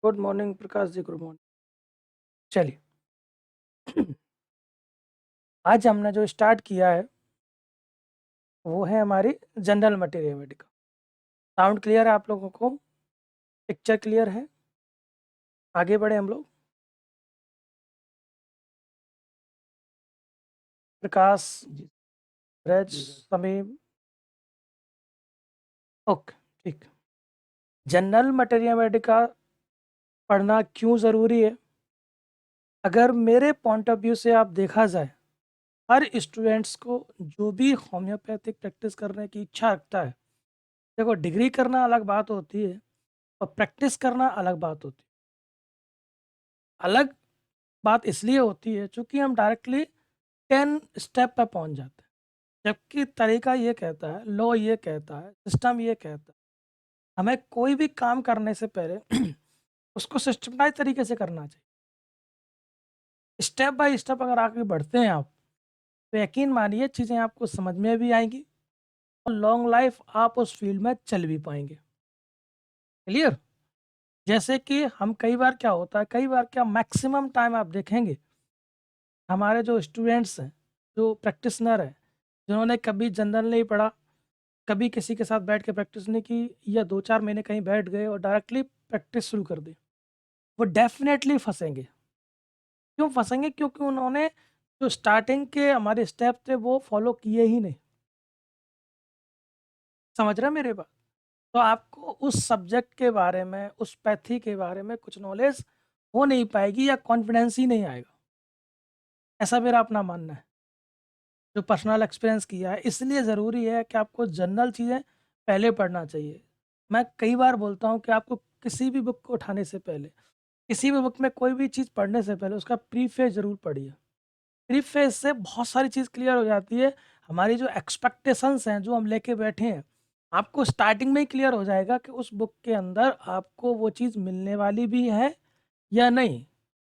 Good morning Prakash ji, good morning. चलिए। आज हमने जो स्टार्ट किया है वो है हमारी जनरल मटेरियल का। साउंड क्लियर है आप लोगों को? पिक्चर क्लियर है? आगे बढ़े हम लोग। प्रकाश जी, रज, समीम। ओके, ठीक। जनरल मटेरियल का पढ़ना क्यों ज़रूरी है? अगर मेरे पॉइंट ऑफ व्यू से आप देखा जाए, हर स्टूडेंट्स को जो भी होम्योपैथिक प्रैक्टिस करने की इच्छा रखता है, देखो डिग्री करना अलग बात होती है और प्रैक्टिस करना अलग बात होती है। अलग बात इसलिए होती है क्योंकि हम डायरेक्टली 10 स्टेप पे पहुंच जाते हैं, जबकि तरीका ये कहता है, लॉ ये कहता है, सिस्टम ये कहता है, हमें कोई भी काम करने से पहले उसको सिस्टमाइज तरीके से करना चाहिए। स्टेप बाय स्टेप अगर आगे बढ़ते हैं आप, तो यकीन मानिए चीज़ें आपको समझ में भी आएंगी और लॉन्ग लाइफ आप उस फील्ड में चल भी पाएंगे। क्लियर? जैसे कि हम कई बार क्या होता है, कई बार क्या मैक्सिमम टाइम आप देखेंगे, हमारे जो स्टूडेंट्स हैं, जो प्रैक्टिसनर हैं, जिन्होंने कभी जनरल नहीं पढ़ा, कभी किसी के साथ बैठ के प्रैक्टिस नहीं की, या 2-4 महीने कहीं बैठ गए और डायरेक्टली प्रैक्टिस शुरू कर दी, वो डेफ़िनेटली फँसेंगे। क्यों फँसेंगे? क्योंकि उन्होंने जो स्टार्टिंग के हमारे स्टेप थे वो फ़ॉलो किए ही नहीं। समझ रहे हैं मेरी बात? तो आपको उस सब्जेक्ट के बारे में, उस पैथी के बारे में कुछ नॉलेज हो नहीं पाएगी या कॉन्फिडेंस ही नहीं आएगा। ऐसा मेरा अपना मानना है, जो पर्सनल एक्सपीरियंस किया है। इसलिए ज़रूरी है कि आपको जनरल चीज़ें पहले पढ़ना चाहिए। मैं कई बार बोलता हूँ कि आपको किसी भी बुक को उठाने से पहले, किसी भी बुक में कोई भी चीज़ पढ़ने से पहले उसका प्रीफेस ज़रूर पढ़िए। प्रीफेस से बहुत सारी चीज़ क्लियर हो जाती है। हमारी जो एक्सपेक्टेशंस हैं, जो हम लेके बैठे हैं, आपको स्टार्टिंग में ही क्लियर हो जाएगा कि उस बुक के अंदर आपको वो चीज़ मिलने वाली भी है या नहीं।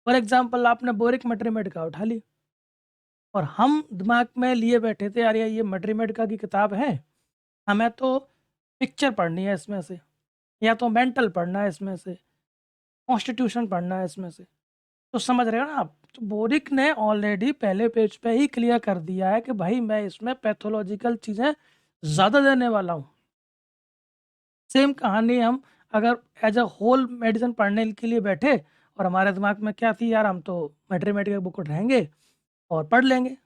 फॉर एग्ज़ाम्पल आपने बोरिक मटेरियल उठा ली और हम दिमाग में लिए बैठे थे, यार ये मटेरियल की किताब है, हमें तो पिक्चर पढ़नी है इसमें से, या तो मेंटल पढ़ना है इसमें से, कॉन्स्टिट्यूशन पढ़ना है इसमें से। तो समझ रहे हो ना आप? तो बोरिक ने ऑलरेडी पहले पेज पे ही क्लियर कर दिया है कि भाई मैं इसमें पैथोलॉजिकल चीज़ें ज़्यादा देने वाला हूँ। सेम कहानी हम अगर एज अ होल मेडिसिन पढ़ने के लिए बैठे और हमारे दिमाग में क्या थी, यार हम तो मैथमेटिकल बुक उठाएंगे और पढ़ लेंगे।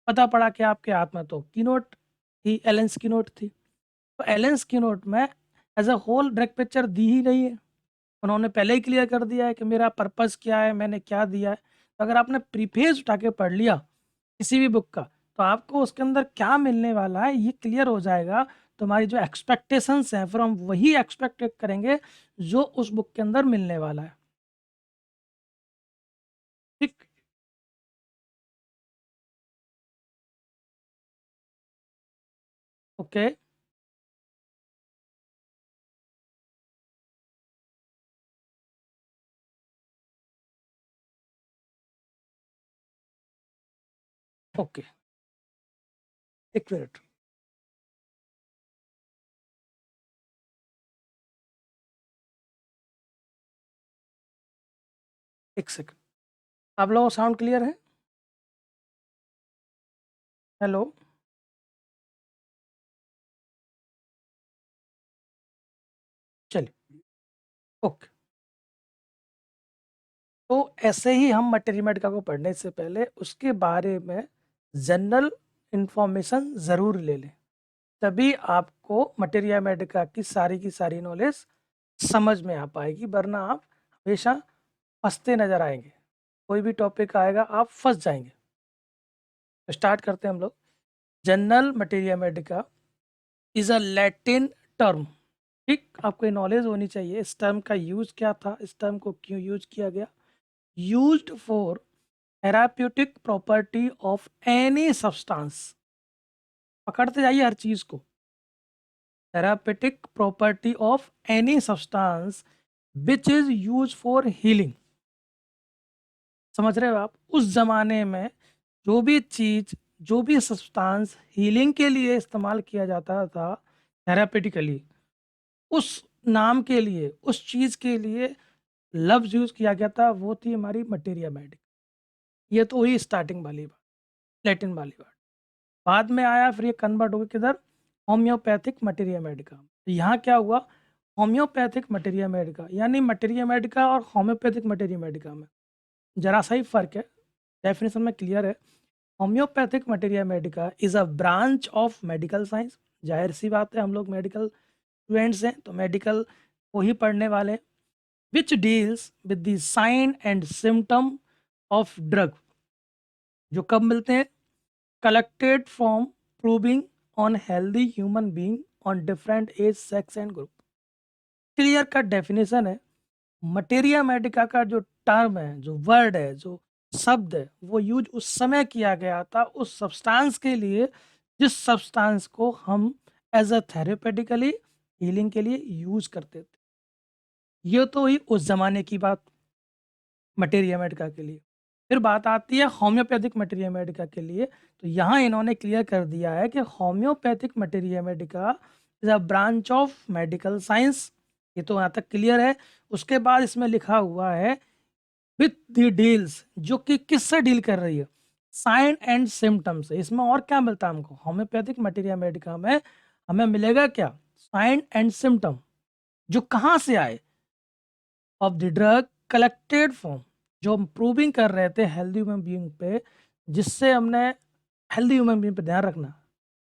पता पड़ा कि आपके हाथ में तो कीनोट थी, एलेंस कीनोट थी। तो एलेंस कीनोट में as a whole direct picture दी ही नहीं है। उन्होंने पहले ही क्लियर कर दिया है कि मेरा पर्पस क्या है, मैंने क्या दिया है। तो अगर आपने प्रीफेस उठा के पढ़ लिया किसी भी बुक का, तो आपको उसके अंदर क्या मिलने वाला है ये क्लियर हो जाएगा। तो हमारी जो एक्सपेक्टेशंस हैं, फिर हम वही एक्सपेक्ट करेंगे जो उस बुक के अंदर मिलने वाला है। ठीक। ओके। ओके, एक मिनट, एक सेकंड। आप लोगों को साउंड क्लियर है? हेलो? चलिए। ओके। तो ऐसे ही हम मटेरियल मेडिका को पढ़ने से पहले उसके बारे में जनरल इंफॉर्मेशन ज़रूर ले लें, तभी आपको मटेरिया मेडिका की सारी नॉलेज समझ में आ पाएगी, वरना आप हमेशा फंसते नजर आएंगे। कोई भी टॉपिक आएगा आप फंस जाएंगे। तो स्टार्ट करते हैं हम लोग। General materia Medica is a Latin term. ठीक, आपको ये नॉलेज होनी चाहिए इस टर्म का यूज क्या था, इस टर्म को क्यों यूज किया गया। Used for therapeutic property of any substance. पकड़ते जाइए हर चीज को। Therapeutic property of any substance which is use for healing. समझ रहे हो आप? उस जमाने में जो भी चीज, जो भी सब्सटेंस हीलिंग के लिए इस्तेमाल किया जाता था थेरापेटिकली, उस नाम के लिए, उस चीज के लिए लफ्ज़ यूज़ किया गया था वो थी हमारी मटेरिया मेडिका। ये तो हुई स्टार्टिंग वाली बात, लैटिन वाली बात। बाद में आया फिर ये कन्वर्ट हो गया किधर? Homeopathic materia Medica. तो यहाँ क्या हुआ? होम्योपैथिक मटेरिया मेडिका यानी मटेरिया मेडिका और होम्योपैथिक मटेरिया मेडिका में ज़रा सा ही फ़र्क है, डेफिनेशन में क्लियर है। Homeopathic materia Medica is a branch of medical science. ज़ाहिर सी बात है हम लोग मेडिकल स्टूडेंट्स हैं तो मेडिकल को ही पढ़ने वाले हैं। Which deals with the sign and symptom of drug, जो कब मिलते हैं? Collected from proving on healthy human being on different age sex and group. Clear cut definition है। मटेरिया मेडिका का जो टर्म है, जो वर्ड है, जो शब्द है, वो यूज उस समय किया गया था उस सब्सटेंस के लिए जिस सब्सटेंस को हम एज अ थेरेपेटिकली हीलिंग के लिए यूज करते थे। ये तो हुई उस जमाने की बात मटेरिया मेडिका के लिए। फिर बात आती है होम्योपैथिक मटेरिया मेडिका के लिए। तो यहाँ इन्होंने क्लियर कर दिया है कि homeopathic materia Medica is a branch of medical science. ये तो यहाँ तक क्लियर है। उसके बाद इसमें लिखा हुआ है विथ द डील्स, जो कि किससे डील कर रही है? साइन एंड सिम्टम्स से। इसमें और क्या मिलता है हमको? होम्योपैथिक मटेरिया मेडिका में हमें मिलेगा क्या? साइन एंड सिम्टम, जो कहाँ से आए? Of the drug collected form, जो हम प्रूविंग कर रहे थे हेल्दी ह्यूमन बीइंग पे, जिससे हमने हेल्दी ह्यूमन बीइंग पे ध्यान रखना।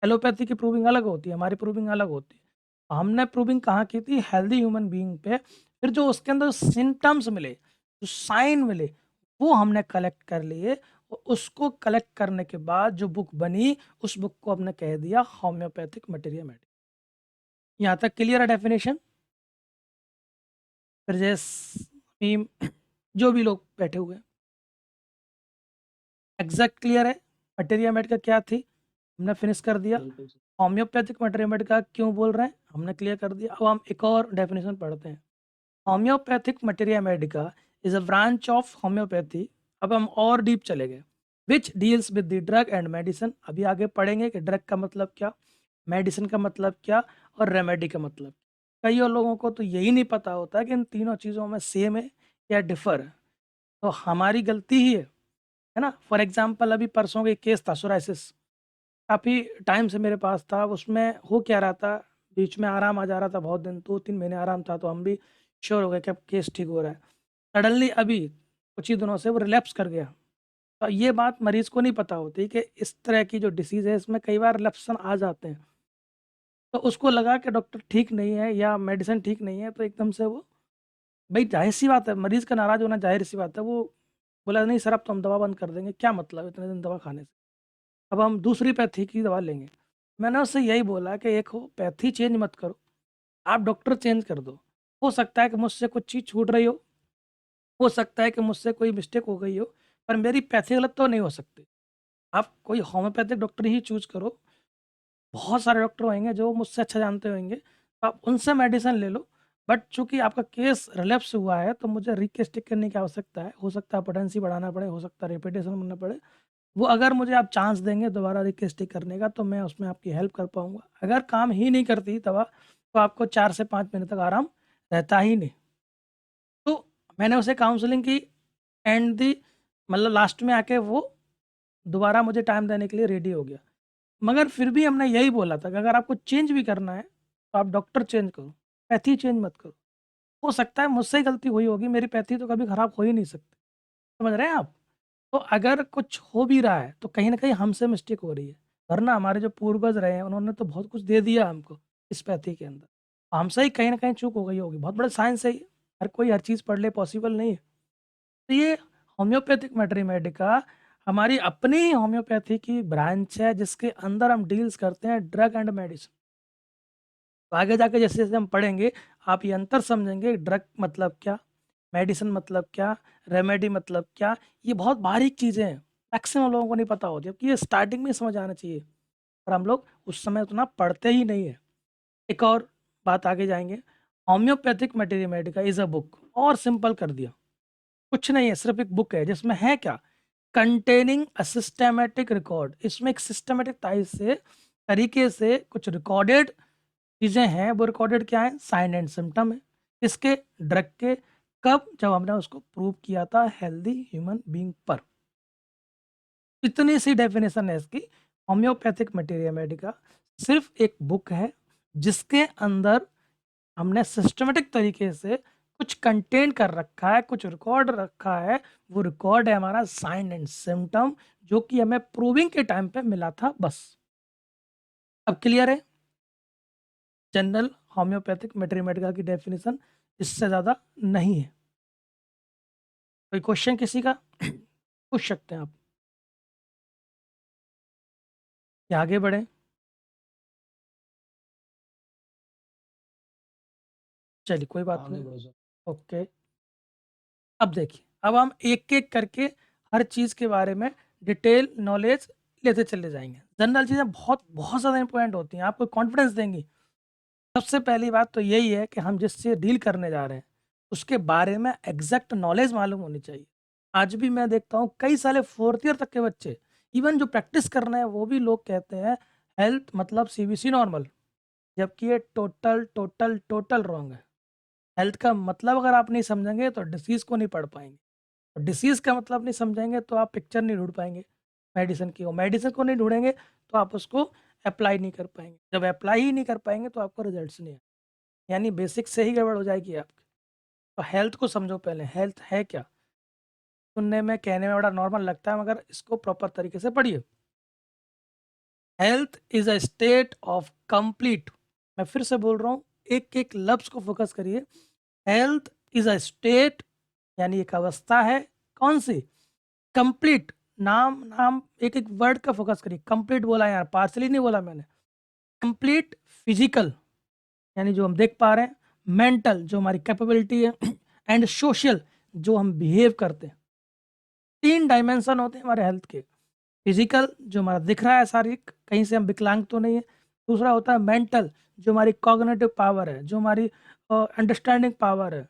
एलोपैथी की प्रूविंग अलग होती है, हमारी प्रूविंग अलग होती है। हमने प्रूविंग कहाँ की थी? हेल्दी ह्यूमन बीइंग पे। फिर जो उसके अंदर सिम्टम्स मिले, जो साइन मिले, वो हमने कलेक्ट कर लिए। और उसको कलेक्ट करने के बाद जो बुक बनी, उस बुक को हमने कह दिया होम्योपैथिक मटेरियल मेडिसिन। यहाँ तक क्लियर है डेफिनेशन? फिर मीम जो भी लोग बैठे हुए हैं, एग्जैक्ट क्लियर है? मटेरिया मेडिका क्या थी हमने फिनिश कर दिया। होम्योपैथिक मटेरिया मेडिका क्यों बोल रहे हैं हमने क्लियर कर दिया। अब हम एक और डेफिनेशन पढ़ते हैं। Homeopathic materia Medica is a branch of homeopathy. अब हम और डीप चले गए। विच deals with the drug and medicine. अभी आगे पढ़ेंगे कि ड्रग का मतलब क्या, मेडिसिन का मतलब क्या, और रेमेडी का मतलब क्या। कई और लोगों को तो यही नहीं पता होता कि इन तीनों चीज़ों में सेम है या डिफर है। तो हमारी गलती ही है ना। फॉर एग्जाम्पल अभी परसों का एक केस था सोराइसिस, काफ़ी टाइम से मेरे पास था। उसमें हो क्या रहा था, बीच में आराम आ जा रहा था, बहुत दिन 2-3 महीने आराम था, तो हम भी श्योर हो गए कि अब केस ठीक हो रहा है। सडनली अभी कुछ ही दिनों से वो रिलैप्स कर गया। तो ये बात मरीज को नहीं पता होती कि इस तरह की जो डिसीज़ है इसमें कई बार रिलैप्सन आ जाते हैं। तो उसको लगा कि डॉक्टर ठीक नहीं है या मेडिसिन ठीक नहीं है, तो एकदम से वो, भाई जाहिर सी बात है मरीज का नाराज होना जाहिर सी बात है। वो बोला नहीं सर अब तो हम दवा बंद कर देंगे। क्या मतलब इतने दिन दवा खाने से, अब हम दूसरी पैथी की दवा लेंगे। मैंने उससे यही बोला कि एक हो पैथी चेंज मत करो, आप डॉक्टर चेंज कर दो। हो सकता है कि मुझसे कुछ चीज़ छूट रही हो सकता है कि मुझसे कोई मिस्टेक हो गई हो, पर मेरी पैथी गलत तो नहीं हो सकती। आप कोई होम्योपैथिक डॉक्टर ही चूज करो। बहुत सारे डॉक्टर होंगे जो मुझसे अच्छा जानते होंगे, तो आप उनसे मेडिसिन ले लो। बट चूंकि आपका केस रिलैप्स हुआ है तो मुझे रिकेस्टिक करने की आवश्यकता है। हो सकता है पोटेंसी बढ़ाना पड़े, हो सकता है रेपिटेशन बनना पड़े। वो अगर मुझे आप चांस देंगे दोबारा रिकेस्टिक करने का, तो मैं उसमें आपकी हेल्प कर पाऊंगा। अगर काम ही नहीं करती दवा, तो आपको 4 से 5 महीने तक आराम रहता ही नहीं। तो मैंने उसे काउंसलिंग की, एंड दी मतलब लास्ट में आके वो दोबारा मुझे टाइम देने के लिए रेडी हो गया। मगर फिर भी हमने यही बोला था कि अगर आपको चेंज भी करना है तो आप डॉक्टर चेंज करो, पैथी चेंज मत करो। हो सकता है मुझसे ही गलती हुई होगी, मेरी पैथी तो कभी खराब हो ही नहीं सकती। समझ रहे हैं आप? तो अगर कुछ हो भी रहा है तो कहीं ना कहीं हमसे मिस्टेक हो रही है। वरना हमारे जो पूर्वज रहे हैं उन्होंने तो बहुत कुछ दे दिया हमको इस पैथी के अंदर। हमसे ही कहीं ना कहीं चूक हो गई होगी। बहुत बड़ा साइंस है ये, हर कोई हर चीज़ पढ़ ले पॉसिबल नहीं है। तो ये होम्योपैथिक मेडिका हमारी अपनी होम्योपैथी की ब्रांच है जिसके अंदर हम डील्स करते हैं ड्रग एंड मेडिसिन। तो आगे जाके जैसे जैसे हम पढ़ेंगे आप ये अंतर समझेंगे, ड्रग मतलब क्या, मेडिसिन मतलब क्या, रेमेडी मतलब क्या। ये बहुत बारीक चीज़ें हैं, मैक्सिमम लोगों को नहीं पता होती, जबकि ये स्टार्टिंग में ही समझ आना चाहिए। पर हम लोग उस समय उतना पढ़ते ही नहीं है। एक और बात आगे जाएंगे। Homeopathic material Medica is a book, और सिंपल कर दिया, कुछ नहीं है, सिर्फ एक बुक है जिसमें है क्या? Containing a systematic record. इसमें एक सिस्टमेटिक तरीके से कुछ रिकॉर्डेड चीज़ें हैं। वो रिकॉर्डेड क्या है? साइन एंड सिम्टम है। इसके ड्रग के, कब? जब हमने उसको प्रूव किया था हेल्दी ह्यूमन बीइंग पर। इतनी सी डेफिनेशन है इसकी। होम्योपैथिक मटेरिया मेडिका सिर्फ एक बुक है जिसके अंदर हमने सिस्टमेटिक तरीके से कुछ कंटेन कर रखा है, कुछ रिकॉर्ड रखा है। वो रिकॉर्ड है हमारा साइन एंड सिम्टम, जो कि हमें प्रूविंग के टाइम पे मिला था बस। अब क्लियर है? जनरल होम्योपैथिक मेडिका की डेफिनेशन इससे ज़्यादा नहीं है। कोई क्वेश्चन किसी का? पूछ सकते हैं आप, या आगे बढ़े? चलिए कोई बात नहीं। ओके, अब देखिए, अब हम एक-एक करके हर चीज़ के बारे में डिटेल नॉलेज लेते चले जाएँगे। जनरल चीज़ें बहुत बहुत ज़्यादा इम्पोर्टेंट होती हैं, आपको कॉन्फिडेंस देंगी। सबसे पहली बात तो यही है कि हम जिससे डील करने जा रहे हैं, उसके बारे में एग्ज़ैक्ट नॉलेज मालूम होनी चाहिए। आज भी मैं देखता हूँ कई साले 4th ईयर तक के बच्चे, इवन जो प्रैक्टिस कर रहे हैं, वो भी लोग कहते हैं हेल्थ मतलब सीबीसी नॉर्मल, जबकि ये टोटल, टोटल, टोटल रॉन्ग है। हेल्थ का मतलब अगर आप नहीं समझेंगे तो डिसीज़ को नहीं पढ़ पाएँगे। और डिसीज़ का मतलब नहीं समझेंगे तो आप पिक्चर नहीं ढूँढ पाएँगे मेडिसिन की, और मेडिसिन को नहीं ढूँढेंगे तो आप उसको अप्लाई नहीं कर पाएँगे। जब अप्लाई ही नहीं कर पाएँगे तो आपको रिजल्ट्स नहीं आएँगे। यानी बेसिक से ही गड़बड़ हो जाएगी आपकी। तो हेल्थ को समझो पहले, हेल्थ है क्या? सुनने में, कहने में बड़ा नॉर्मल लगता है, मगर इसको प्रॉपर तरीके से पढ़िए। Health is a state of complete, मैं फिर से बोल रहा हूँ, एक-एक लफ्ज़ को फ़ोकस करिए। हेल्थ इज़ अ स्टेट, यानी एक अवस्था है, कौन-सी? कंप्लीट। नाम नाम एक-एक वर्ड का फ़ोकस करिए। कंप्लीट बोला है यहाँ, पार्शियली नहीं बोला मैंने। कंप्लीट फिज़िकल, यानी जो हम देख पा रहे हैं, मेंटल जो हमारी कैपेबिलिटी है एंड सोशल जो हम बिहेव करते हैं। 3 डायमेंशन होते हैं हमारे हेल्थ के। फिज़िकल जो हमारा दिख रहा है शारीरिक, कहीं से हम विकलांग तो नहीं है। दूसरा होता है मेंटल, जो हमारी कॉग्निटिव पावर है, जो हमारी अंडरस्टैंडिंग पावर है,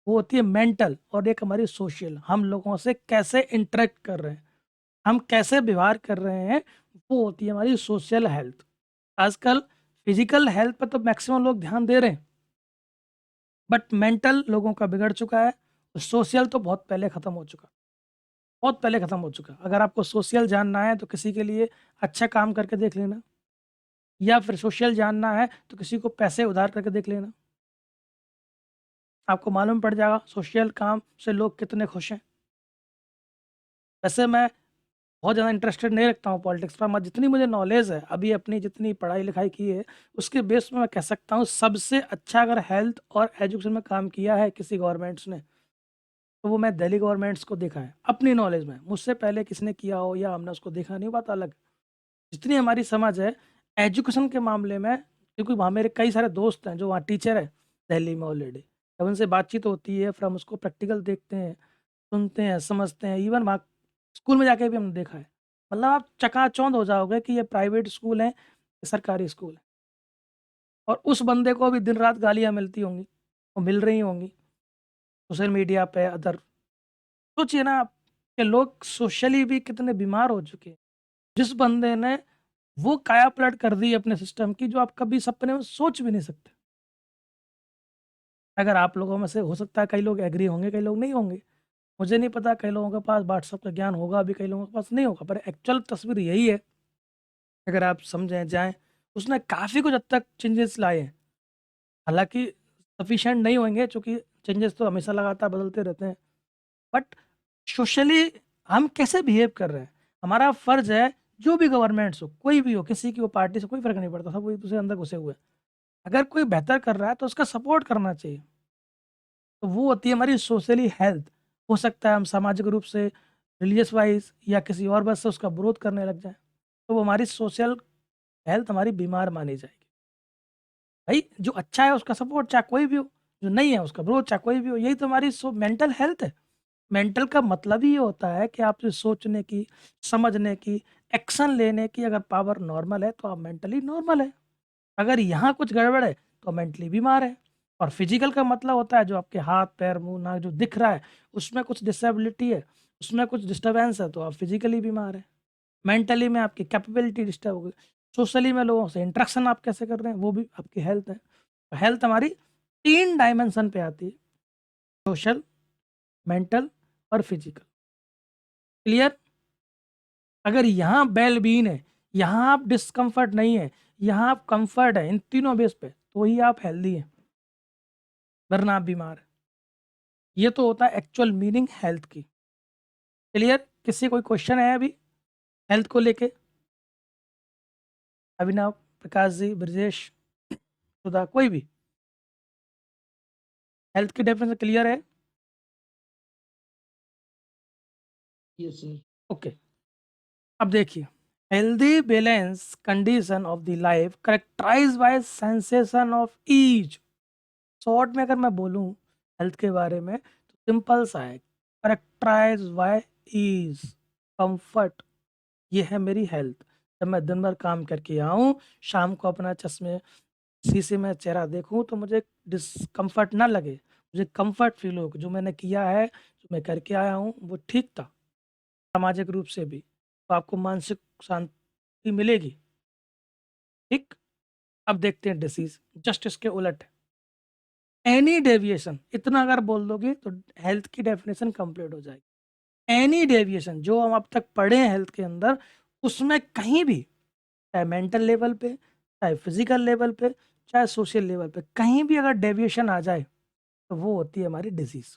वो होती है मेंटल। और एक हमारी सोशल, हम लोगों से कैसे इंटरेक्ट कर रहे हैं, हम कैसे व्यवहार कर रहे हैं, वो होती है हमारी सोशल हेल्थ। आजकल फिजिकल हेल्थ पर तो मैक्सिमम लोग ध्यान दे रहे हैं, बट मेंटल लोगों का बिगड़ चुका है। सोशल तो बहुत पहले ख़त्म हो चुका, बहुत पहले ख़त्म हो चुका। अगर आपको सोशल जानना है तो किसी के लिए अच्छा काम करके देख लेना, या फिर सोशल जानना है तो किसी को पैसे उधार करके देख लेना। आपको मालूम पड़ जाएगा सोशल काम से लोग कितने खुश हैं। वैसे मैं बहुत ज़्यादा इंटरेस्टेड नहीं रखता हूँ पॉलिटिक्स पर, मगर जितनी मुझे नॉलेज है, अभी अपनी जितनी पढ़ाई-लिखाई की है, उसके बेस पे मैं कह सकता हूँ सबसे अच्छा अगर हेल्थ और एजुकेशन में काम किया है किसी गवर्नमेंट्स ने, तो वो मैं दिल्ली गवर्नमेंट्स को देखा है, अपनी नॉलेज में। मुझसे पहले किसने किया हो या हमने उसको देखा नहीं, बात अलग। जितनी हमारी समझ है एजुकेशन के मामले में, क्योंकि वहाँ मेरे कई सारे दोस्त हैं जो वहाँ टीचर हैं दिल्ली में ऑलरेडी। जब उनसे बातचीत होती है, फिर हम उसको प्रैक्टिकल देखते हैं, सुनते हैं, समझते हैं। इवन वहाँ स्कूल में जाके भी हमने देखा है। मतलब आप चकाचौंध हो जाओगे कि ये प्राइवेट स्कूल है, ये सरकारी स्कूल है। और उस बंदे को भी दिन-रात गालियाँ मिलती होंगी, और मिल रही होंगी सोशल मीडिया पे, अदर। सोचिए ना आप कि लोग सोशली भी कितने बीमार हो चुके हैं। जिस बंदे ने वो काया-पलट कर दी अपने सिस्टम की, जो आप कभी सपने में सोच भी नहीं सकते। अगर आप लोगों में से हो सकता है कई लोग एग्री होंगे, कई लोग नहीं होंगे। मुझे नहीं पता, कई लोगों के पास व्हाट्सएप का ज्ञान होगा अभी, कई लोगों के पास नहीं होगा, पर एक्चुअल तस्वीर यही है। अगर आप समझें जाएँ, उसने काफ़ी कुछ हद तक चेंजेस लाए हैं। हालाँकि सफिशिएंट नहीं होंगे, चूँकि चेंजेस तो हमेशा लगातार बदलते रहते हैं। बट सोशली हम कैसे बिहेव कर रहे हैं, हमारा फ़र्ज़ है, जो भी गवर्नमेंट्स हो, कोई भी हो, किसी की हो पार्टी से कोई फ़र्क नहीं पड़ता, सब एक-दूसरे के अंदर घुसे हुए हैं। अगर कोई बेहतर कर रहा है तो उसका सपोर्ट करना चाहिए। तो वो होती है हमारी सोशली हेल्थ। हो सकता है हम सामाजिक रूप से, रिलीजियस वाइज़ या किसी और वजह से उसका विरोध करने लग जाएँ, तो वो हमारी सोशल हेल्थ हमारी बीमार मानी जाएगी। भाई जो अच्छा है उसका सपोर्ट चाहे कोई भी हो, जो नहीं है उसका विरोध चाहे कोई भी हो, यही तो हमारी मेंटल हेल्थ है। मेंटल का मतलब ही ये होता है कि आपसे सोचने की, समझने की, एक्शन लेने की अगर पावर नॉर्मल है तो आप मेंटली नॉर्मल है। अगर यहाँ कुछ गड़बड़ है तो मेंटली बीमार है। और फिजिकल का मतलब होता है जो आपके हाथ, पैर, मुँह, नाक जो दिख रहा है, उसमें कुछ डिसेबिलिटी है, उसमें कुछ डिस्टर्बेंस है, तो आप फिजिकली बीमार हैं। मेंटली में आपकी कैपेबिलिटी डिस्टर्ब हो गई। सोशली में लोगों से इंटरेक्शन आप कैसे कर रहे हैं, वो भी आपकी हेल्थ है। हेल्थ हमारी 3 डायमेंशन पे आती है, सोशल, मेंटल और फिजिकल। क्लियर? अगर यहाँ वेल बीइंग है, यहाँ आप डिस्कम्फर्ट नहीं है, यहाँ आप कंफर्ट है, इन तीनों बेस पे, तो ही आप हेल्दी हैं, वरना आप बीमार है। ये तो होता है एक्चुअल मीनिंग हेल्थ की। क्लियर? किसी कोई क्वेश्चन है अभी हेल्थ को लेके? अभिनव, प्रकाश जी, ब्रजेश, सुधा, कोई भी? हेल्थ की डेफिनेशन क्लियर है? Yes sir. ओके। अब देखिए, healthy balance condition of the life characterize by sensation of ease. Short में अगर मैं बोलूं हेल्थ के बारे में तो सिंपल सा है, करेक्टराइज बाय ईज, कंफर्ट। ये है मेरी हेल्थ। जब मैं दिन भर काम करके आऊं, शाम को अपना चश्मे शीशे में चेहरा देखूं तो मुझे डिस्कम्फर्ट ना लगे, मुझे कंफर्ट फील हो कि जो मैंने किया है, जो मैं करके आया हूं वो ठीक था, सामाजिक रूप से भी, तो आपको मानसिक शांति मिलेगी। ठीक। अब देखते हैं डिसीज, जस्ट इसके उलट है। एनी डेविएशन, इतना अगर बोल दोगे तो हेल्थ की डेफिनेशन कंप्लीट हो जाएगी। एनी डेविएशन जो हम अब तक पढ़े हैं हेल्थ के अंदर, उसमें कहीं भी, चाहे मेंटल लेवल पे, चाहे फिजिकल लेवल पे, चाहे सोशल लेवल पे, कहीं भी अगर डेविएशन आ जाए तो वो होती है हमारी डिजीज।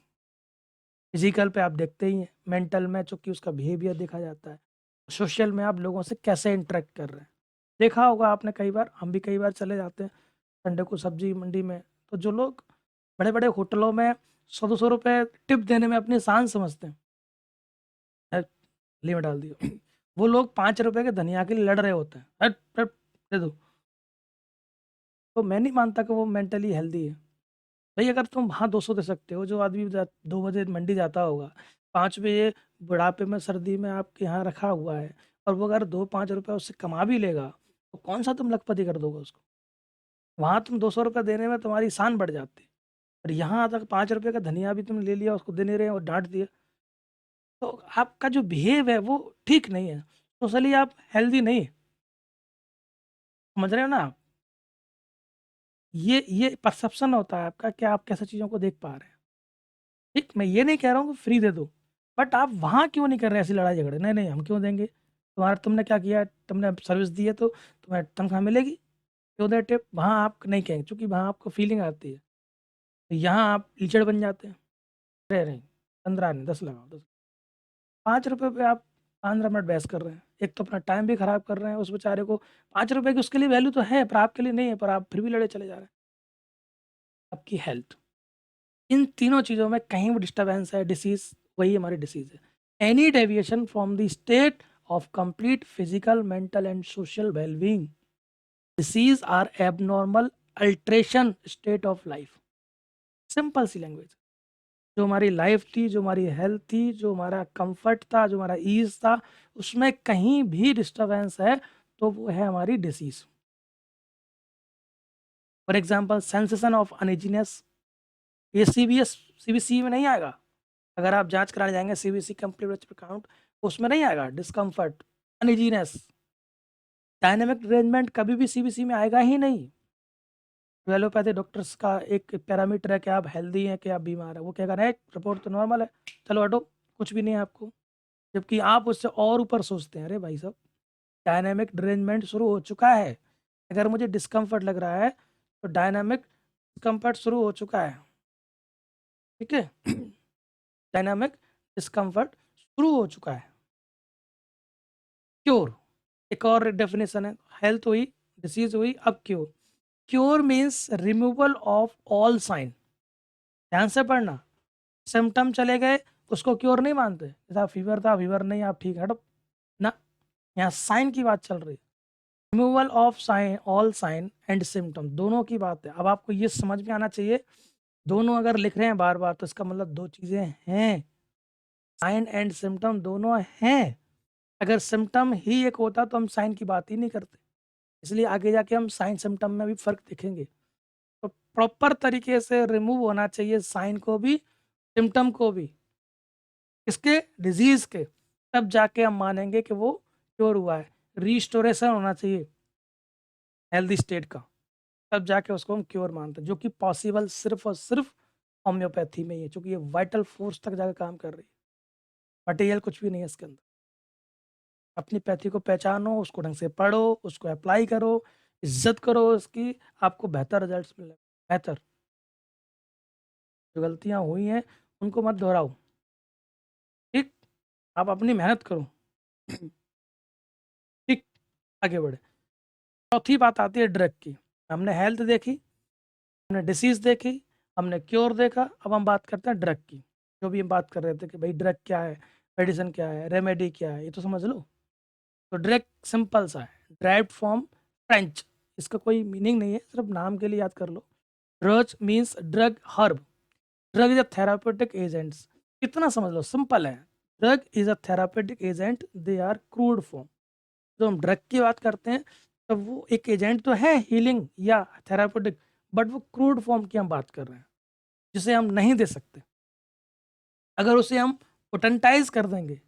फिजिकल पे आप देखते ही हैं, मेंटल में चूंकि उसका बिहेवियर देखा जाता है, सोशल में आप लोगों से कैसे इंटरेक्ट कर रहे हैं। देखा होगा आपने कई बार, हम भी कई बार चले जाते हैं संडे को सब्जी मंडी में, तो जो लोग बड़े बड़े होटलों में 100-200 रुपए टिप देने में अपनी शान समझते हैं, थाली में डाल दियो, वो लोग 5 रुपए के धनिया के लिए लड़ रहे होते हैं, हट हट, दे दो। तो मैं नहीं मानता कि वो मेंटली हेल्दी है। भाई अगर तुम वहाँ 200 दे सकते हो, जो आदमी 2 बजे मंडी जाता होगा, 5 बजे बुढ़ापे में सर्दी में आपके यहाँ रखा हुआ है, और वो अगर 2-5 रुपए उससे कमा भी लेगा, तो कौन सा तुम लखपति कर दोगे उसको? वहाँ तुम 200 रुपये देने में तुम्हारी शान बढ़ जाती है, और यहाँ तक 5 रुपए का धनिया भी तुम ले लिया, उसको दे नहीं रहे और डांट दिया, तो आपका जो बिहेव है वो ठीक नहीं है, सोशली आप हेल्दी नहीं है। समझ रहे हो ना आप? ये परसेप्शन होता है आपका कि आप कैसे चीज़ों को देख पा रहे हैं। ठीक, मैं ये नहीं कह रहा हूँ कि फ्री दे दो, बट आप वहाँ क्यों नहीं कर रहे ऐसी लड़ाई झगड़े? नहीं नहीं, हम क्यों देंगे, तुम्हारा तुमने क्या किया, तुमने सर्विस दी है तो तुम्हें तनख्वाह मिलेगी, क्यों दे टिप? वहाँ आप नहीं कहेंगे, क्योंकि वहाँ आपको फीलिंग आती है। तो यहाँ आप लीचड़ बन जाते हैं। अरे नहीं, 15 नहीं, 10 लगाओ, 10। 5 रुपये पे आप 15 मिनट बहस कर रहे हैं, एक तो अपना टाइम भी खराब कर रहे हैं उस बेचारे को। 5 रुपये की उसके लिए वैल्यू तो है, पर आपके लिए नहीं है, पर आप फिर भी लड़े चले जा रहे हैं। आपकी हेल्थ, इन तीनों चीज़ों में कहीं भी डिस्टर्बेंस है, डिसीज, वही हमारी डिसीज है। Any deviation from the state of complete physical, mental and social wellbeing, disease are abnormal alteration state of life. Simple सी लैंग्वेज, जो हमारी लाइफ थी, जो हमारी हेल्थ थी, जो हमारा कंफर्ट था, जो हमारा ईज था, उसमें कहीं भी डिस्टर्बेंस है तो वो है हमारी disease. For example, sensation of uneasiness, ये सीबीएस सीबीसी में नहीं आएगा। अगर आप जांच कराने जाएंगे सीबीसी कंप्लीट रेस्पिरेटरी काउंट, उसमें नहीं आएगा डिस्कम्फर्ट, अनइजीनेस, डायनेमिक डिरेंजमेंट, कभी भी सीबीसी में आएगा ही नहीं। एलोपैथी डॉक्टर्स का एक पैरामीटर है कि आप हेल्दी हैं कि आप बीमार हैं, वो कहेगा नहीं रिपोर्ट तो नॉर्मल है, चलो हटो, कुछ भी नहीं है आपको। जबकि आप उससे और ऊपर सोचते हैं, अरे भाई साहब, डायनेमिक डिरेंजमेंट शुरू हो चुका है, अगर मुझे डिस्कम्फर्ट लग रहा है तो डायनामिक डिस्कम्फर्ट शुरू हो चुका है। ठीक है, डायनामिक डिस्कम्फर्ट शुरू हो चुका है। क्योर, एक और डेफिनेशन है, हेल्थ हुई, डिसीज हुई, अब cure. Cure means removal of all sign. ध्यान से पढ़ना, सिम्टम चले गए उसको क्योर नहीं मानते, जैसा फीवर था, फीवर नहीं, आप ठीक हटो ना, यहाँ साइन की बात चल रही है। Removal of sign, all sign and symptom, दोनों की बात है। अब आपको ये समझ में आना चाहिए, दोनों अगर लिख रहे हैं बार बार तो इसका मतलब दो चीजें हैं, साइन एंड सिम्टम दोनों हैं। अगर सिम्टम ही एक होता तो हम साइन की बात ही नहीं करते, इसलिए आगे जाके हम साइन सिम्टम में भी फर्क देखेंगे। तो प्रॉपर तरीके से रिमूव होना चाहिए साइन को भी, सिम्टम को भी, इसके डिजीज के, तब जाके हम मानेंगे कि वो क्योर हुआ है। रिस्टोरेशन होना चाहिए हेल्दी स्टेट का, तब जाके उसको हम क्योर मानते हैं, जो कि पॉसिबल सिर्फ और सिर्फ होम्योपैथी में ही है, चूँकि ये वाइटल फोर्स तक जाकर काम कर रही है। मटेरियल कुछ भी नहीं है इसके अंदर। अपनी पैथी को पहचानो, उसको ढंग से पढ़ो, उसको अप्लाई करो, इज़्ज़त करो उसकी, आपको बेहतर रिज़ल्ट्स मिलेंगे, बेहतर। जो गलतियाँ हुई हैं, उनको मत दोहराओ, ठीक? आप अपनी मेहनत करो, ठीक? आगे बढ़ें। चौथी बात आती है ड्रग की। हमने हेल्थ देखी, हमने डिसीज़ देखी, हमने क्योर देखा, अब हम बात करते हैं ड्रग की। जो भी हम बात कर रहे थे कि भई ड्रग क्या है, मेडिसिन क्या है, रेमेडी क्या है, ये तो समझ लो। तो ड्रग सिंपल सा है, ड्राइव्ड फ्रॉम फ्रेंच, इसका कोई मीनिंग नहीं है, सिर्फ नाम के लिए याद कर लो। Drug means drug herb, drug is a therapeutic agents, इतना समझ लो, सिंपल है। Drug is a therapeutic agent, they are crude form. जो हम ड्रग की बात करते हैं, तो वो एक एजेंट तो है हीलिंग या थेरापेटिक, बट वो क्रूड फॉर्म की हम बात कर रहे हैं, जिसे हम नहीं दे सकते। अगर उसे हम पोटेंटाइज कर देंगे,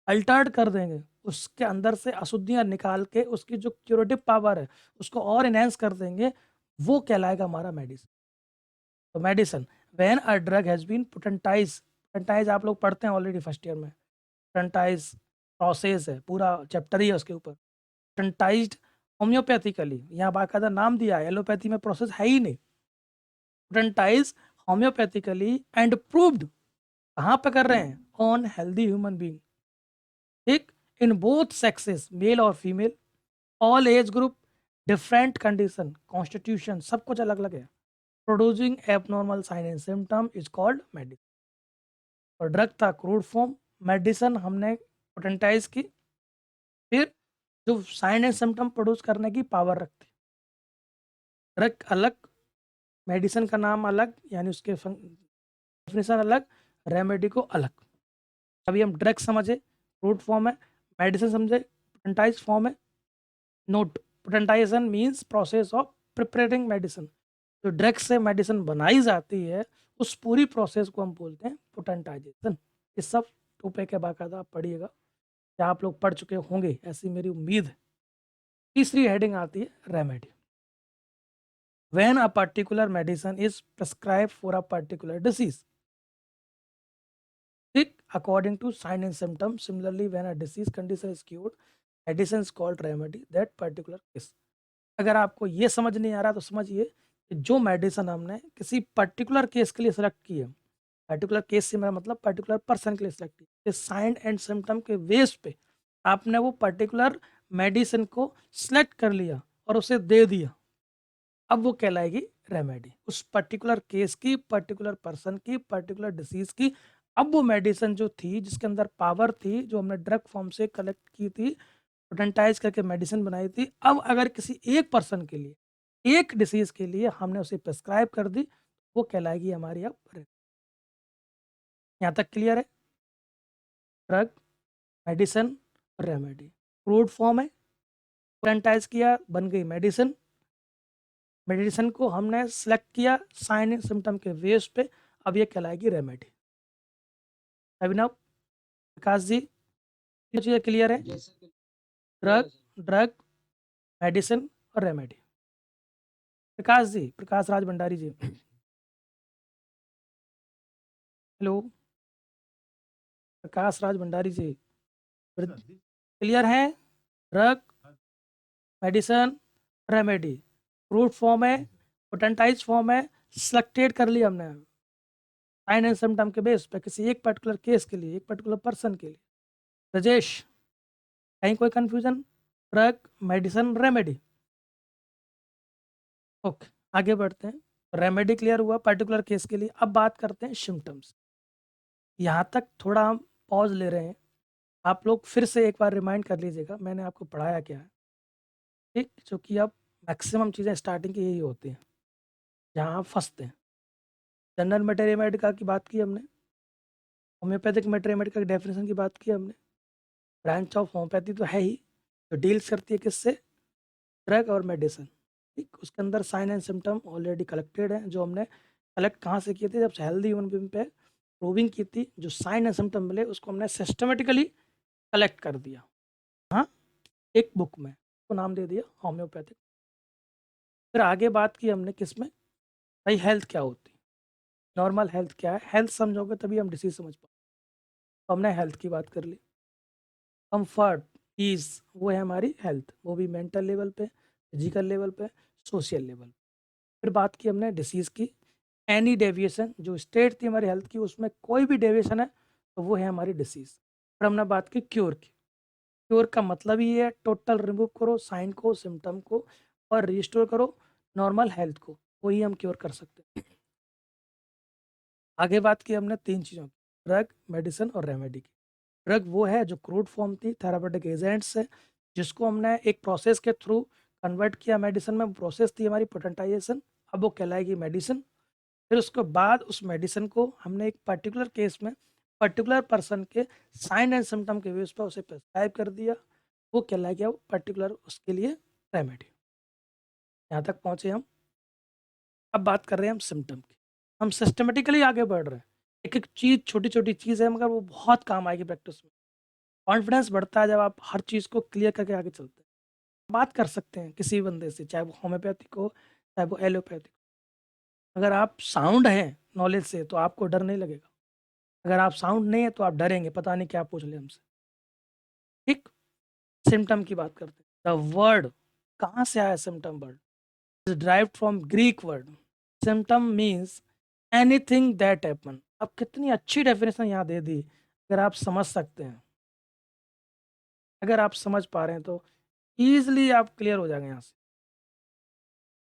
अल्टर्ड कर देंगे, उसके अंदर से अशुद्धियाँ निकाल के उसकी जो क्यूरेटिव पावर है, उसको और एनहांस कर देंगे, वो कहलाएगा हमारा मेडिसिन। तो medicine, when a drug has been potentize, potentize आप लोग पढ़ते हैं ऑलरेडी फर्स्ट ईयर में, पोटेंटाइज प्रोसेस है, पूरा चैप्टर ही है उसके ऊपर। पोटेंटाइज्ड होम्योपैथिकली, यहाँ बाकायदा नाम दिया है, एलोपैथी में प्रोसेस है ही नहीं। पोटेंटाइज होम्योपैथिकली एंड प्रूव्ड, कहाँ पे कर रहे हैं? ऑन हेल्दी ह्यूमन बीइंग, ठीक? इन बोथ सेक्सेस, मेल और female, all age group, different condition, constitution, सब कुछ अलग अलग है। Producing abnormal sign and symptom is called medicine. और ड्रग था क्रूड फॉर्म, मेडिसिन हमने पोटेंटाइज की, फिर जो साइन एंड सिम्टम प्रोड्यूस करने की पावर रखती। ड्रग अलग, मेडिसिन का नाम अलग, यानी उसके डेफिनेशन अलग, रेमेडी को अलग। अभी हम ड्रग समझे, क्रूड फॉर्म है, मेडिसिन समझे, पोटेंटाइज फॉर्म है। Note, potentisation means process of preparing medicine, जो ड्रग से मेडिसिन बनाई जाती है, उस पूरी प्रोसेस को हम बोलते हैं पोटेंटाइजेशन। ये सब टॉपिक है, बाकायदा आप पढ़िएगा, या आप लोग पढ़ चुके होंगे, ऐसी मेरी उम्मीद है। तीसरी हेडिंग आती है remedy. When a particular medicine is prescribe for a particular disease, ठीक, according to sign and symptom, similarly when a disease condition is cured, medicine is called remedy that particular case. अगर आपको ये समझ नहीं आ रहा तो समझिए कि जो मेडिसिन हमने किसी पर्टिकुलर केस के लिए सेलेक्ट की है, पर्टिकुलर केस से मेरा मतलब पर्टिकुलर पर्सन के लिए सेलेक्ट की, साइन एंड सिम्टम के बेस पे आपने वो पर्टिकुलर मेडिसिन को सेलेक्ट कर लिया और उसे दे दिया, अब वो कहलाएगी रेमेडी। उस पर्टिकुलर केस की, पर्टिकुलर पर्सन की, पर्टिकुलर डिसीज की। अब वो मेडिसिन जो थी, जिसके अंदर पावर थी, जो हमने ड्रग फॉर्म से कलेक्ट की थी, पोटेंटाइज करके मेडिसिन बनाई थी, अब अगर किसी एक पर्सन के लिए, एक डिसीज के लिए हमने उसे प्रिस्क्राइब कर दी, वो कहलाएगी हमारी अब यहाँ तक क्लियर है? Drug, medicine, remedy, crude form है, पोटेंटाइज किया, बन गई मेडिसिन। मेडिसिन को हमने सेलेक्ट किया साइन एंड सिम्टम के बेस पे, अब ये कहलाएगी रेमेडी। अभिनव, विकास जी, ये चीज़ें क्लियर है? Yes, sir. Drug, drug, medicine और रेमेडी। विकास जी, प्रकाश राज भंडारी जी, हेलो, प्रकाश राज भंडारी जी, क्लियर है? Drug, medicine, remedy, crude form है, पोटेंटाइज फॉर्म है, सेलेक्टेड कर लिया हमने साइन एंड सिम्टम के बेस पे किसी एक पर्टिकुलर केस के लिए, एक पर्टिकुलर पर्सन के लिए। राजेश, कहीं कोई confusion? Drug, medicine, remedy, okay, आगे बढ़ते हैं। रेमेडी क्लियर हुआ पर्टिकुलर केस के लिए, अब बात करते हैं सिम्टम्स। यहाँ तक थोड़ा हम पॉज ले रहे हैं, आप लोग फिर से एक बार रिमाइंड कर लीजिएगा मैंने आपको पढ़ाया क्या है, ठीक? क्योंकि अब मैक्सिमम चीज़ें स्टार्टिंग की यही होती हैं जहाँ आप फंसते हैं। जनरल मेटेरियमेडिका की बात की हमने, होम्योपैथिक मेटेरियमेडिका की डेफिनेशन की बात की हमने, ब्रांच ऑफ होम्योपैथी तो है ही, जो डील्स करती है किससे? ड्रग और मेडिसिन, ठीक? उसके अंदर sign and symptom already collected हैं, जो हमने कलेक्ट कहाँ से किए थे? जब हेल्दी ह्यूमन बीइंग पे प्रूविंग की थी, जो साइन एंड सिम्टम मिले उसको हमने सिस्टमेटिकली कलेक्ट कर दिया, हाँ, एक बुक में, उसको नाम दे दिया होम्योपैथिक। फिर आगे बात की हमने किस में? भाई हेल्थ क्या होती है, नॉर्मल हेल्थ क्या है, हेल्थ समझोगे तभी हम डिसीज समझ पाओगे। तो हमने हेल्थ की बात कर ली। कंफर्ट, पीस, वो है हमारी हेल्थ, वो भी मेंटल लेवल पे, फिजिकल लेवल पे, सोशल लेवल। फिर बात की हमने डिसीज की। एनी डेविएशन, जो स्टेट थी हमारी हेल्थ की उसमें कोई भी डेविएशन है तो वो है हमारी डिसीज। फिर हमने बात की क्योर की। क्योर का मतलब ही है टोटल रिमूव करो साइन को, सिम्टम को, और रिस्टोर करो नॉर्मल हेल्थ को, वही हम क्योर कर सकते हैं। आगे बात की हमने तीन चीज़ों की, ड्रग, मेडिसिन और रेमेडी की। ड्रग वो है जो क्रूड फॉर्म थी, थेरापेटिक एजेंट्स है, जिसको हमने एक प्रोसेस के थ्रू कन्वर्ट किया मेडिसिन में। प्रोसेस थी हमारी पोटेंटाइजेशन, अब वो कहलाएगी मेडिसिन। फिर उसके बाद उस मेडिसिन को हमने एक पर्टिकुलर केस में पर्टिकुलर पर्सन के साइन एंड सिम्टम के बेस पर उसे प्रेस्क्राइब कर दिया, वो कहलाएगा वो पर्टिकुलर उसके लिए रेमेडी। यहाँ तक पहुँचे हम। अब बात कर रहे हैं हम सिम्टम की। हम सिस्टमेटिकली आगे बढ़ रहे हैं, एक एक चीज़ छोटी छोटी चीज़ है मगर वो बहुत काम आएगी प्रैक्टिस में। कॉन्फिडेंस बढ़ता है जब आप हर चीज़ को क्लियर करके आगे चलते हैं। बात कर सकते हैं किसी भी बंदे से, चाहे वो होम्योपैथिक हो चाहे वो एलोपैथिक। अगर आप साउंड हैं नॉलेज से तो आपको डर नहीं लगेगा, अगर आप साउंड नहीं है तो आप डरेंगे, पता नहीं क्या पूछ ले हमसे। ठीक। सिम्टम की बात करते हैं। द वर्ड, कहाँ से आया symptom word? Is derived from Greek word. Symptom means anything that happen. अब कितनी अच्छी डेफिनेशन यहाँ दे दी। अगर आप समझ सकते हैं, अगर आप समझ पा रहे हैं तो ईजिली आप क्लियर हो जाएंगे यहाँ से।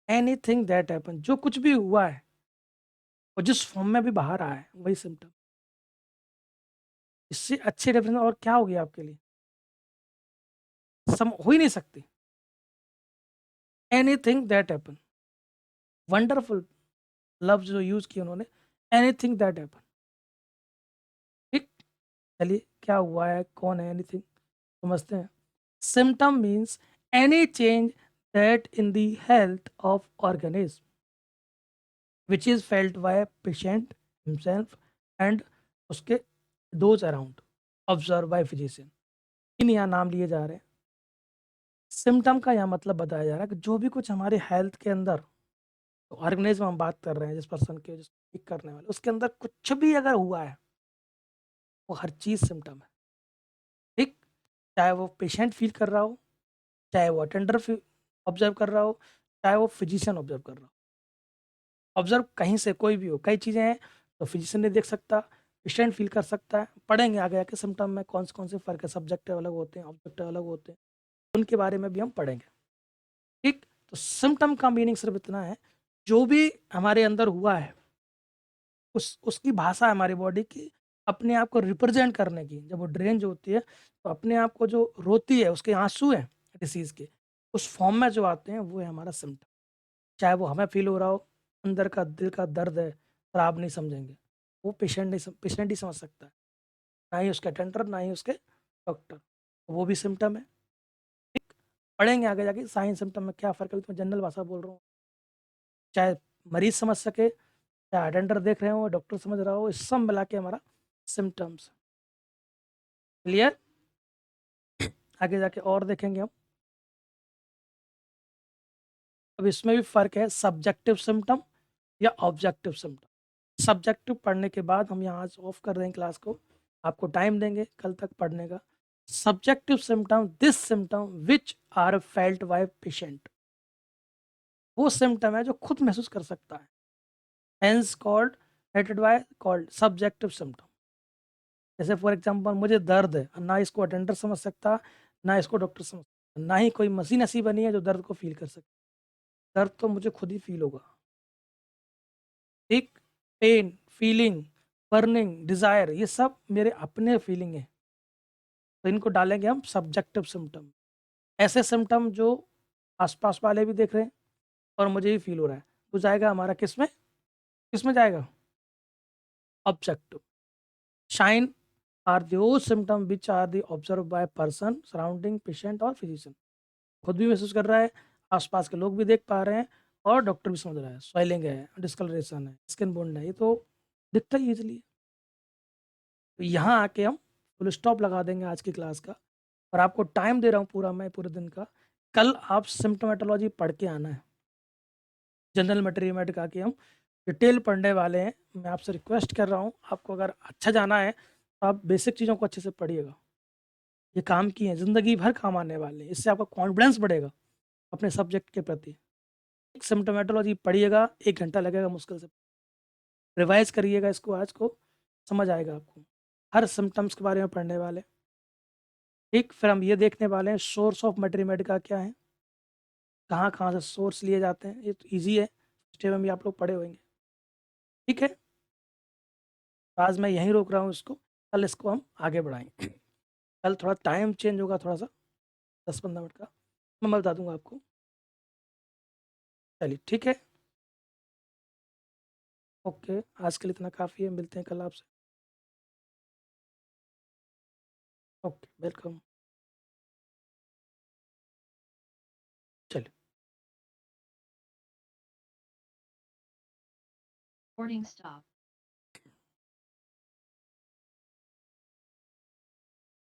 एनीथिंग दैट हैपन, जो कुछ भी हुआ है और जिस फॉर्म में भी बाहर आया है वही सिम्टम। इससे अच्छी डेफिनेशन और क्या होगी आपके लिए, सम हो ही नहीं सकती। एनीथिंग दैट हैपन, वंडरफुल लफ्ज जो यूज किए उन्होंने, एनीथिंग दैट हैपन। ठीक। चलिए क्या हुआ है, कौन है एनीथिंग, समझते हैं। Symptom means any change that in the health of organism which is felt by patient himself and उसके those around, observe by physician. इन यहाँ नाम लिए जा रहे हैं। सिम्टम का यहाँ मतलब बताया जा रहा है कि जो भी कुछ हमारे हेल्थ के अंदर, तो ऑर्गेनिज्म हम बात कर रहे हैं जिस पर्सन के, जिस ठीक करने वाले, उसके अंदर कुछ भी अगर हुआ है वो हर चीज़ सिम्टम है। ठीक। चाहे वो पेशेंट फील कर रहा हो, चाहे वो अटेंडर ऑब्जर्व कर रहा हो, चाहे वो फिजिशियन ऑब्जर्व कर रहा हो। ऑब्जर्व कहीं से कोई भी हो, कई चीज़ें हैं तो फिजिशियन नहीं देख सकता, पेशेंट फील कर सकता है। पढ़ेंगे आगे आके सिम्टम में कौन से फ़र्क है, सब्जेक्टिव अलग होते हैं, ऑब्जेक्टिव अलग होते हैं, उनके बारे में भी हम पढ़ेंगे। ठीक। तो सिम्टम का मीनिंग सिर्फ इतना है, जो भी हमारे अंदर हुआ है उसकी भाषा है हमारी बॉडी की, अपने आप को रिप्रेजेंट करने की। जब वो ड्रेन जो होती है तो अपने आप को जो रोती है, उसके आंसू हैं डिसीज के, उस फॉर्म में जो आते हैं वो है हमारा सिम्टम। चाहे वो हमें फील हो रहा हो, अंदर का दिल का दर्द है, पर आप नहीं समझेंगे, वो पेशेंट ही समझ सकता है, ना ही उसके अटेंडर ना ही उसके डॉक्टर। वो भी सिम्टम है। ठीक। पढ़ेंगे आगे जाके साइन सिम्टम में क्या फ़र्क है, अभी तो मैं जनरल भाषा बोल रहा हूँ। चाहे मरीज समझ सके, चाहे अटेंडर देख रहे हो, डॉक्टर समझ रहा हो, इस सब मिला के हमारा सिम्टम्स। क्लियर। आगे जाके और देखेंगे हम। अब इसमें भी फर्क है, सब्जेक्टिव सिम्टम या ऑब्जेक्टिव सिम्टम। सब्जेक्टिव पढ़ने के बाद हम यहाँ आज ऑफ कर देंगे क्लास को, आपको टाइम देंगे कल तक पढ़ने का। Subjective symptom, this symptom which are felt by patient, वो सिम्टम है जो खुद महसूस कर सकता है, hence called, rated by called subjective symptom. जैसे फॉर एग्जांपल मुझे दर्द है, ना इसको अटेंडर समझ सकता, ना इसको डॉक्टर समझ सकता, ना ही कोई मशीन ऐसी बनी है जो दर्द को फील कर सकती। दर्द तो मुझे खुद ही फील होगा। ठीक। पेन, फीलिंग, बर्निंग, डिजायर, ये सब मेरे अपने फीलिंग है, तो इनको डालेंगे हम सब्जेक्टिव सिम्टम। ऐसे सिम्टम जो आसपास वाले भी देख रहे हैं और मुझे भी फील हो रहा है, तो जाएगा हमारा किस में, किस में जाएगा, ऑब्जेक्टिव। शाइन आर दो symptom which are the observe by person surrounding patient और फिजिशियन। खुद भी महसूस कर रहा है, आसपास के लोग भी देख पा रहे हैं, और डॉक्टर भी समझ रहा है। स्वेलिंग है, डिस्कलरेशन है, स्किन बोन्ड है, ये तो दिखता ही इजली। तो यहाँ आके हम फुल स्टॉप लगा देंगे आज की क्लास का, और आपको टाइम दे रहा हूँ पूरा, मैं पूरे दिन का। कल आप सिम्टोमेटोलॉजी पढ़ के आना है, जनरल मटेरियल का के हम डिटेल पढ़ने वाले हैं, मैं आपसे रिक्वेस्ट कर रहा हूँ, आपको अगर अच्छा जाना है तो आप बेसिक चीज़ों को अच्छे से पढ़िएगा। ये काम की हैं, ज़िंदगी भर काम आने वाले हैं, इससे आपका कॉन्फिडेंस बढ़ेगा अपने सब्जेक्ट के प्रति। सिम्प्टोमेटोलॉजी पढ़िएगा, 1 घंटा लगेगा मुश्किल से। रिवाइज़ करिएगा इसको, आज को समझ आएगा आपको। हर सिम्पटम्स के बारे में पढ़ने वाले हैं, ठीक? फिर हम ये देखने वाले हैं सोर्स ऑफ मेट्रीमेड का क्या है, कहाँ-कहाँ से सोर्स लिए जाते हैं, ये तो ईज़ी है, स्टेप में भी आप लोग पढ़े होंगे, ठीक है? तो आज मैं यहीं रोक रहा हूँ इसको, कल इसको हम आगे बढ़ाएँगे। कल थोड़ा टाइम चेंज होगा थोड़ा-सा, 10-15 मिनट का, मैं बता दूँगा आपको। चलिए, ठीक है? ओके, आज के लिए इतना काफ़ी है, मिलते हैं कल आपसे। Okay, welcome. चलिए। Recording stop.